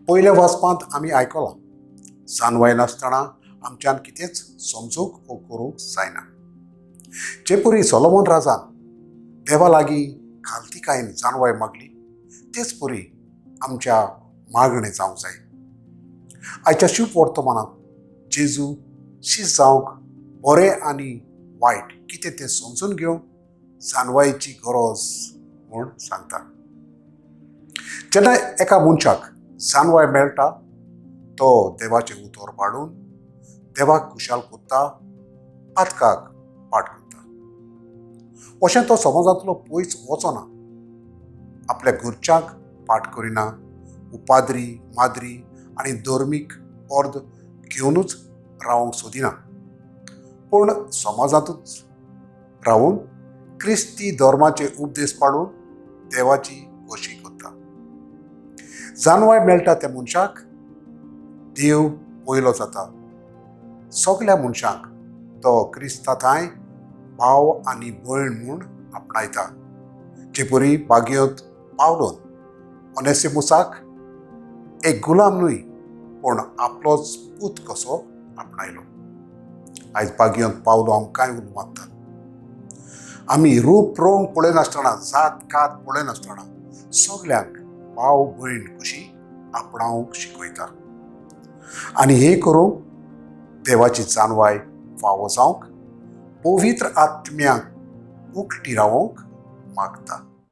पयल्या वाचपांत आमी आयकलां, जानवाय नासतना आमच्यान कितेंच समजूंक वो करूंक जायना. जे परी सोलोमन राजान देवा लागीं खालतीकायेन जानवाय मागली, तेच परी आमच्या मागणें जावंक जाय. आयच्या शुभ वर्तमानांत जेजू शीस जावंक बरें आनी वायट कितें तें समजून घेवंक जानवायेची गरज म्हूण सांगता. जेन्ना एका मनशाक जानवाय मेळटा, तो देवाचें उतर पाडून देवाक खुशाल कोत्ता, पातकाक पाट करता. अशें तो समाजांतलो पयस वचना, आपल्या घरच्यांक पाट करिना, उपाद्री माद्री आनी धर्मीक अर्द घेवनूच रावंक सोदिना, पूण समाजांतूच रावून क्रिस्ती धर्माचे उपदेश पाडून देवाची खोशी कोत्ता. जानवाय मेळटा त्या मनशाक देव पयलो जाता. सगल्या मनशांक तो क्रिस्तांताय भाव आनी भयण म्हूण आपणायता. जे परी बागयत पावलोन ओनेसिमुसाक एक गुलाम न्हय, पूण आपलोच पूत कसो आपणायलो. आयज बागयत पावलो आमकांय उलो मागता. आमी रूप रंग पळयनासतना, जात कात पळयनासतना सगल्यांक भाव भयण कशी आपणावंक शिकयता. आनी हे करूंक देवाची जानवाय फावो जावंक पवित्र आत्म्याक उक्ती रावंक मागता.